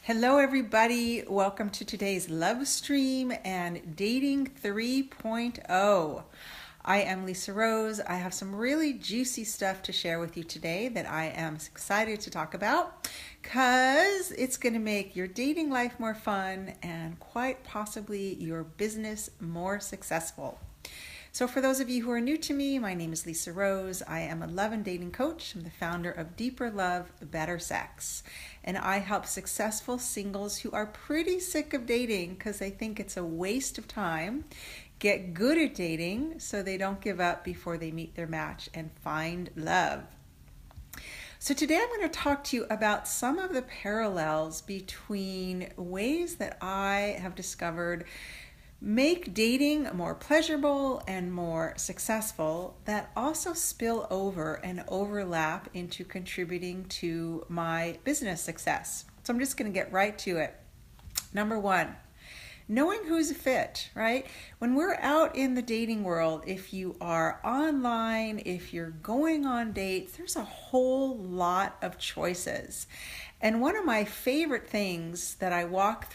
Hello, everybody. Welcome to today's Love Stream and Dating 3.0. I am Lisa Rose. I have some really juicy stuff to share with you today that I am excited to talk about because it's going to make your dating life more fun and quite possibly your business more successful. So for those of you who are new to me, my name is Lisa Rose. I am a love and dating coach. I'm the founder of Deeper Love, Better Sex. And I help successful singles who are pretty sick of dating because they think it's a waste of time get good at dating so they don't give up before they meet their match and find love. So today I'm going to talk to you about some of the parallels between ways that I have discovered make dating more pleasurable and more successful that also spill over and overlap into contributing to my business success. So I'm just going to get right to it. Number one, knowing who's a fit, right? When we're out in the dating world, if you are online, if you're going on dates, there's a whole lot of choices. And one of my favorite things that I walk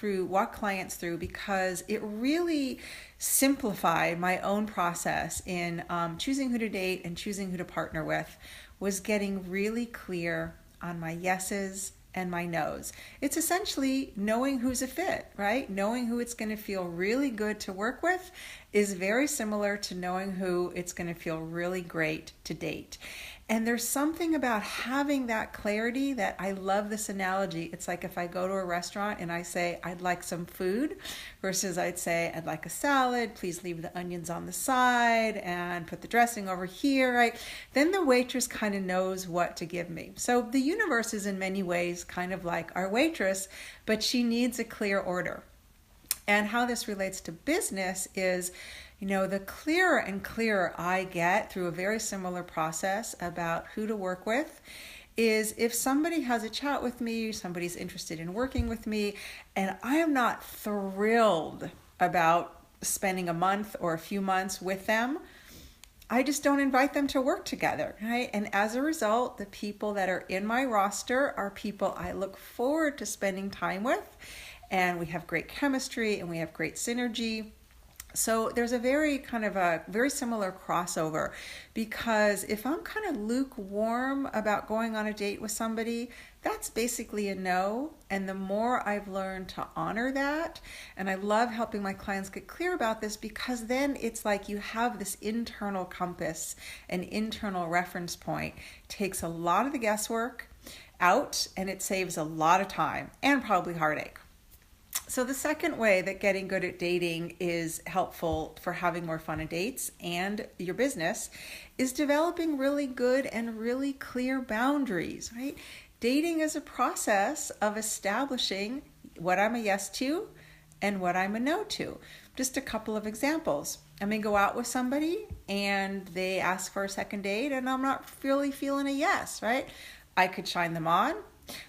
clients through because it really simplified my own process in choosing who to date and choosing who to partner with was getting really clear on my yeses and my no's. It's essentially knowing who's a fit, right? Knowing who it's going to feel really good to work with is very similar to knowing who it's going to feel really great to date. And there's something about having that clarity that I love this analogy. It's like if I go to a restaurant and I say, I'd like some food, versus I'd say, I'd like a salad, please leave the onions on the side and put the dressing over here, right? Then the waitress kind of knows what to give me. So the universe is in many ways kind of like our waitress, but she needs a clear order. And how this relates to business is, the clearer and clearer I get through a very similar process about who to work with is if somebody has a chat with me, somebody's interested in working with me, and I am not thrilled about spending a month or a few months with them, I just don't invite them to work together, right? And as a result, the people that are in my roster are people I look forward to spending time with, and we have great chemistry and we have great synergy. So there's a very similar crossover because if I'm kind of lukewarm about going on a date with somebody, that's basically a no. And the more I've learned to honor that, and I love helping my clients get clear about this because then it's like you have this internal compass, an internal reference point. It takes a lot of the guesswork out and it saves a lot of time and probably heartache. So the second way that getting good at dating is helpful for having more fun on dates and your business is developing really good and really clear boundaries, right? Dating is a process of establishing what I'm a yes to and what I'm a no to. Just a couple of examples. I may go out with somebody and they ask for a second date and I'm not really feeling a yes, right? I could shine them on.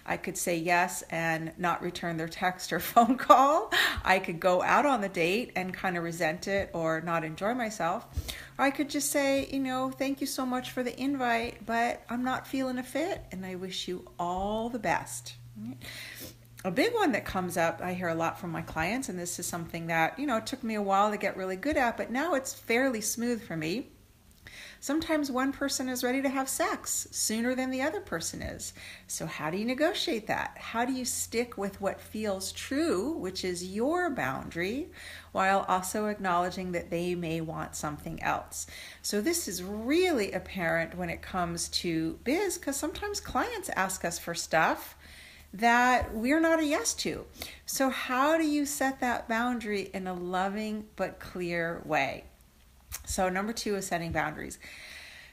I could say yes and not return their text or phone call. I could go out on the date and kind of resent it or not enjoy myself. Or I could just say, thank you so much for the invite, but I'm not feeling a fit and I wish you all the best. A big one that comes up, I hear a lot from my clients, and this is something that, it took me a while to get really good at, but now it's fairly smooth for me. Sometimes one person is ready to have sex sooner than the other person is. So how do you negotiate that? How do you stick with what feels true, which is your boundary, while also acknowledging that they may want something else? So this is really apparent when it comes to biz, because sometimes clients ask us for stuff that we're not a yes to. So how do you set that boundary in a loving but clear way? So number 2 is setting boundaries.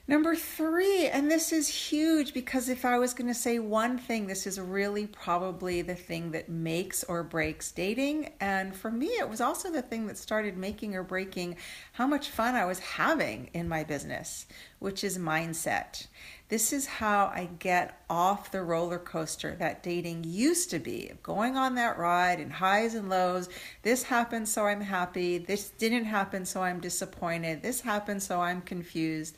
Number 3, and this is huge because if I was going to say one thing, this is really probably the thing that makes or breaks dating. And for me, it was also the thing that started making or breaking how much fun I was having in my business, which is mindset. This is how I get off the roller coaster that dating used to be, going on that ride and highs and lows. This happened, so I'm happy. This didn't happen, so I'm disappointed. This happened, so I'm confused.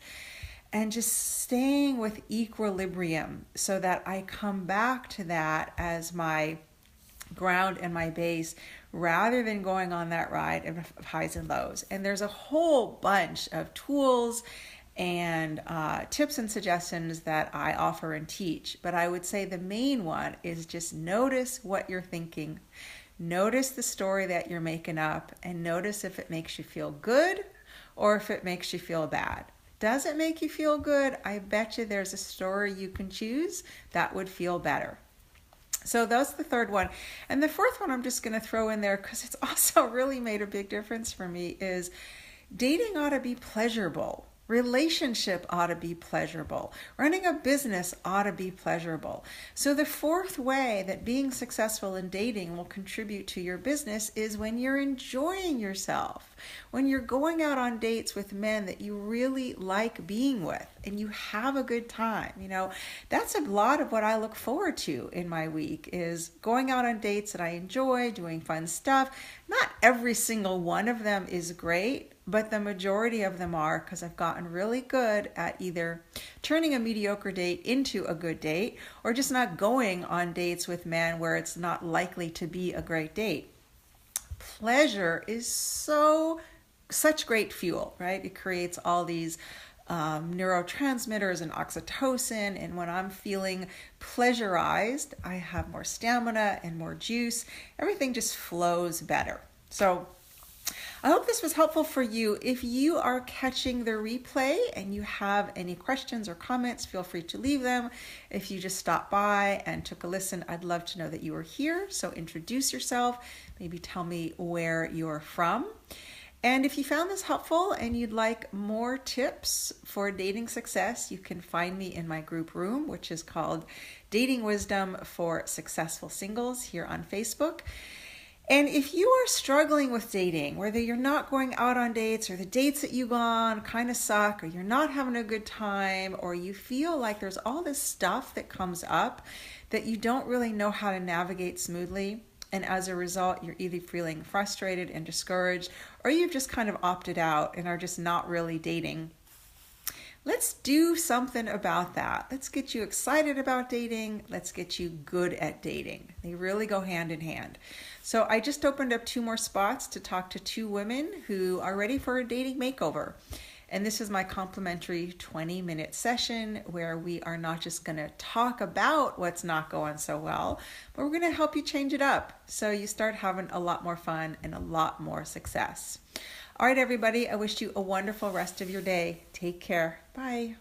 And just staying with equilibrium so that I come back to that as my ground and my base rather than going on that ride of highs and lows. And there's a whole bunch of tools and tips and suggestions that I offer and teach. But I would say the main one is just notice what you're thinking. Notice the story that you're making up and notice if it makes you feel good or if it makes you feel bad. Does it make you feel good? I bet you there's a story you can choose that would feel better. So that's the third one. And the fourth one I'm just going to throw in there because it's also really made a big difference for me is dating ought to be pleasurable. Relationship ought to be pleasurable. Running a business ought to be pleasurable. So the fourth way that being successful in dating will contribute to your business is when you're enjoying yourself. When you're going out on dates with men that you really like being with and you have a good time. That's a lot of what I look forward to in my week is going out on dates that I enjoy, doing fun stuff. Not every single one of them is great, but the majority of them are because I've gotten really good at either turning a mediocre date into a good date or just not going on dates with men where it's not likely to be a great date. Pleasure is such great fuel, right? It creates all these neurotransmitters and oxytocin. And when I'm feeling pleasurized, I have more stamina and more juice. Everything just flows better. So I hope this was helpful for you. If you are catching the replay and you have any questions or comments, feel free to leave them. If you just stopped by and took a listen, I'd love to know that you were here. So introduce yourself, maybe tell me where you're from. And if you found this helpful and you'd like more tips for dating success, you can find me in my group room, which is called Dating Wisdom for Successful Singles here on Facebook. And if you are struggling with dating, whether you're not going out on dates or the dates that you go on kind of suck or you're not having a good time or you feel like there's all this stuff that comes up that you don't really know how to navigate smoothly, and as a result, you're either feeling frustrated and discouraged or you've just kind of opted out and are just not really dating, let's do something about that. Let's get you excited about dating. Let's get you good at dating. They really go hand in hand. So I just opened up 2 more spots to talk to 2 women who are ready for a dating makeover. And this is my complimentary 20-minute session where we are not just going to talk about what's not going so well, but we're going to help you change it up so you start having a lot more fun and a lot more success. All right, everybody, I wish you a wonderful rest of your day. Take care. Bye.